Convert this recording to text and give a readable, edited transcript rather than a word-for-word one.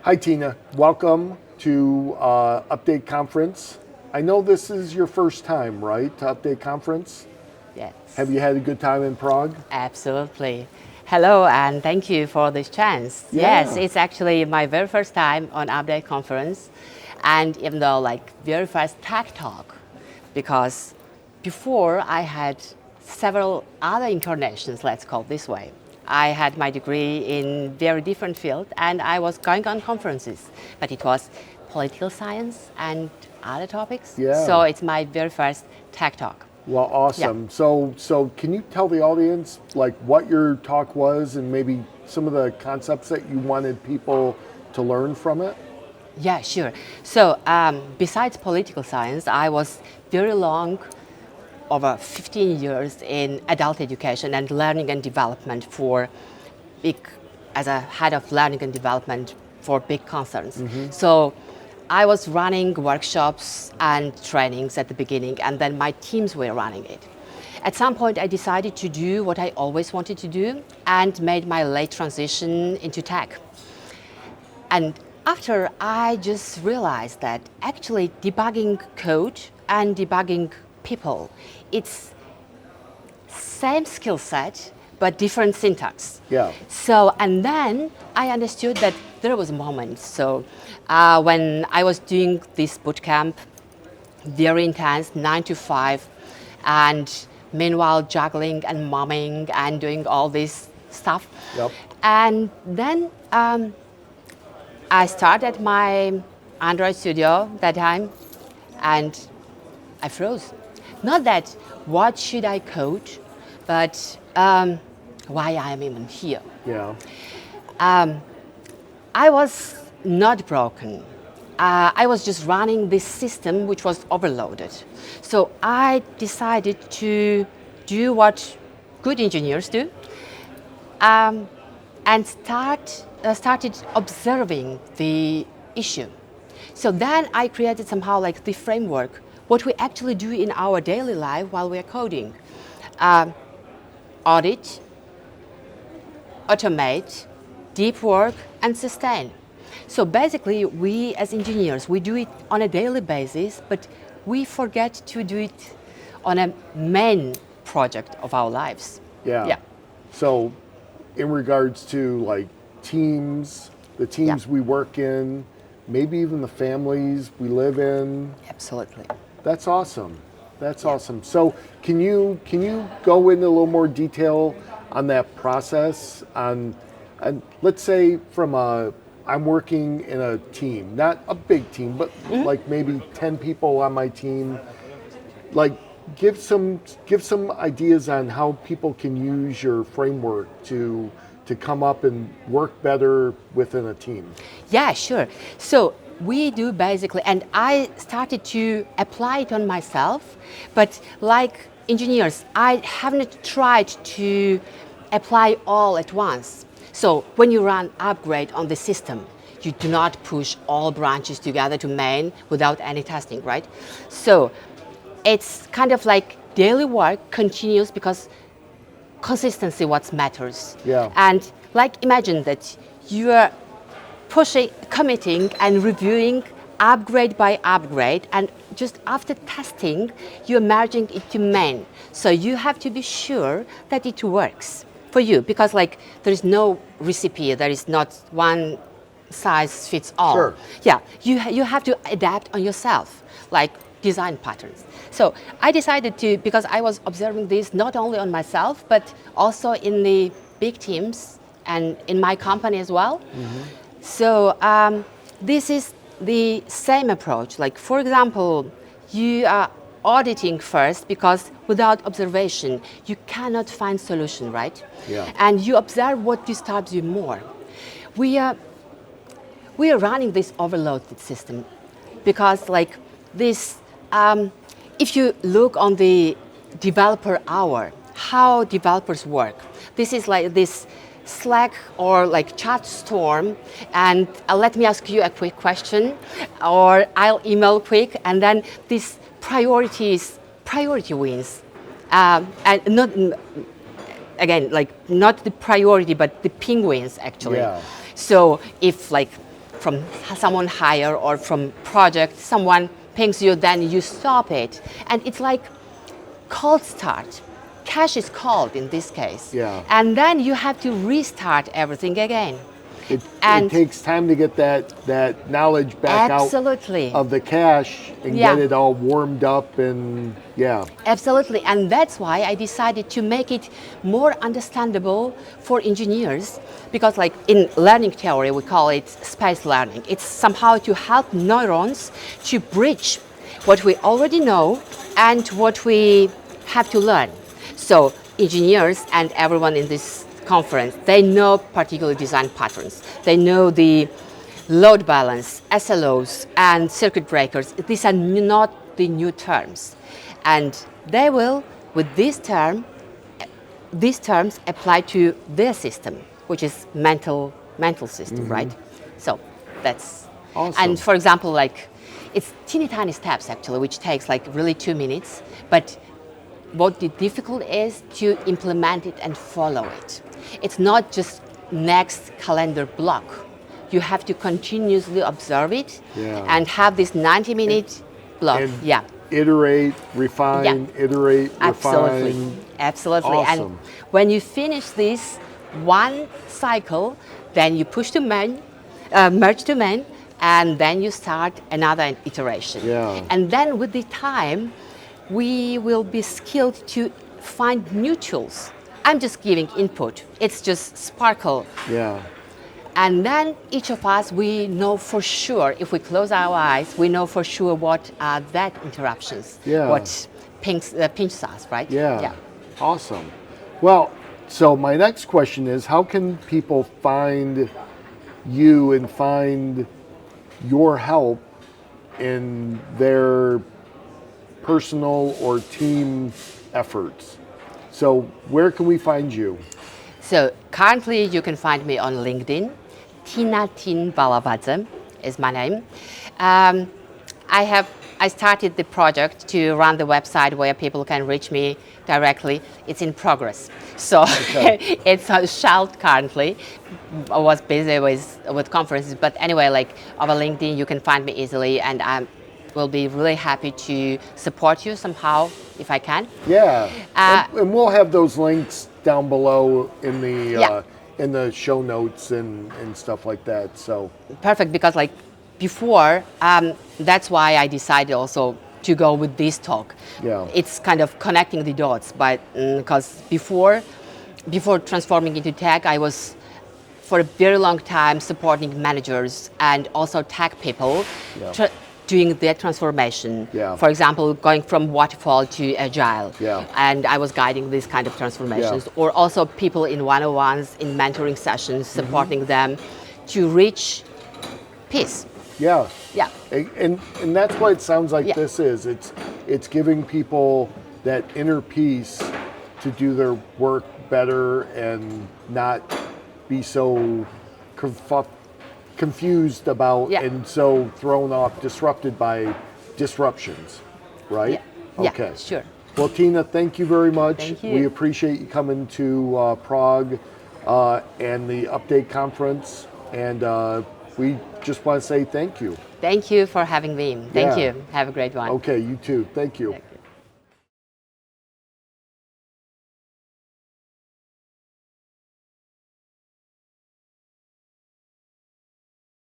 Hi, Tina. Welcome to Update Conference. I know this is your first time, right, to Update Conference? Yes. Have you had a good time in Prague? Absolutely. Hello, and thank you for this chance. Yes, Yeah. it's actually my very first time on Update Conference, and even though very first tech talk, because before I had several other incarnations, let's call it this way. I had my degree in very different field, and I was going on conferences, but it was political science and other topics. Yeah. So it's my very first tech talk. Well, awesome. So can you tell the audience like what your talk was and maybe some of the concepts that you wanted people to learn from it? Yeah, sure. So besides political science, I was very long, over 15 years in adult education and learning and development as a head of learning and development for big concerns. So I was running workshops and trainings at the beginning, and then my teams were running it. At some point, I decided to do what I always wanted to do and made my late transition into tech. And after, I just realized that actually debugging code and debugging people, it's same skill set, but different syntax. Yeah. So, and then I understood that there was a moment. So when I was doing this bootcamp, very intense, 9 to 5, and meanwhile juggling and momming and doing all this stuff. Yep. And then I started my Android studio that time, and I froze. Not that what should I code, but why I am even here. Yeah. I was not broken. I was just running this system which was overloaded. So I decided to do what good engineers do, and started observing the issue. So then I created somehow like the framework, what we actually do in our daily life while we're coding. Audit, automate, deep work, and sustain. So basically, we as engineers, we do it on a daily basis, but we forget to do it on a main project of our lives. Yeah. So in regards to like teams, the teams we work in, maybe even the families we live in. Absolutely. That's awesome. That's awesome. So can you go into a little more detail on that process? And let's say I'm working in a team, not a big team, but like maybe 10 people on my team. Like give some ideas on how people can use your framework to come up and work better within a team. Yeah, sure. So we do basically, and I started to apply it on myself, but like engineers, I haven't tried to apply all at once. So when you run upgrade on the system, you do not push all branches together to main without any testing, right? So it's kind of like daily work continues because consistency what matters. Yeah. And like imagine that you are pushing, committing and reviewing upgrade by upgrade, and just after testing, you're merging it to main. So you have to be sure that it works for you, because like there is no recipe, there is not one size fits all. Sure. Yeah, you have to adapt on yourself, like design patterns. So I decided to, because I was observing this not only on myself, but also in the big teams and in my company as well. So this is the same approach. Like for example, you are auditing first, because without observation, you cannot find solution, right? Yeah. And you observe what disturbs you more. We are running this overloaded system because like this, if you look on the developer hour, how developers work, this is like this Slack or like chat storm, and let me ask you a quick question, or I'll email quick, and then this priority wins, and not again like not the priority but the penguins actually. Yeah. So if like from someone higher or from project, someone pings you, then you stop it. And it's like cold start. Cache is cold in this case. Yeah. And then you have to restart everything again. It And- takes time to get that knowledge back Absolutely. out of the cache and Yeah. get it all warmed up and yeah. Absolutely, and that's why I decided to make it more understandable for engineers, because like in learning theory, we call it space learning. It's somehow to help neurons to bridge what we already know and what we have to learn. So engineers and everyone in this conference, they know particular design patterns. They know the load balance, SLOs, and circuit breakers. These are not the new terms. And they will, with these terms apply to their system, which is mental system, right? So that's Awesome. And for example, like it's teeny tiny steps actually, which takes like really 2 minutes. But what the difficult is to implement it and follow it. It's not just next calendar block. You have to continuously observe it and have this 90-minute block. And iterate, refine, iterate, Absolutely. refine. Absolutely. Awesome. And when you finish this one cycle, then you push to main, merge to main, and then you start another iteration. Yeah. And then with the time, we will be skilled to find new tools. I'm just giving input. It's just sparkle. Yeah. And then each of us, we know for sure, if we close our eyes, we know for sure what are that interruptions, what pinches us, right? Yeah. Awesome. Well, so my next question is, how can people find you and find your help in their personal or team efforts? So where can we find you? So currently you can find me on LinkedIn. Tinatin Balavadze is my name. I started the project to run the website where people can reach me directly. It's in progress. So it's on shelved currently. I was busy with conferences, but anyway, like over LinkedIn, you can find me easily, and I will be really happy to support you somehow if I can. Yeah, and we'll have those links down below in the show notes and stuff like that. So perfect, because like before, that's why I decided also to go with this talk. Yeah. It's kind of connecting the dots, but because before transforming into tech, I was for a very long time supporting managers and also tech people doing their transformation. Yeah. For example, going from waterfall to agile. Yeah. And I was guiding these kind of transformations. Or also people in one-on-ones, in mentoring sessions, supporting them to reach peace. Yeah. Yeah. And that's what it sounds like this is. It's giving people that inner peace to do their work better and not be so confused about and so thrown off, disrupted by disruptions, right? Yeah. Okay. Yeah, sure. Well, Tina, thank you very much. Thank you. We appreciate you coming to Prague and the Update Conference, and we just want to say thank you. Thank you for having me. Thank Yeah. you. Have a great one. Okay, you too. Thank you.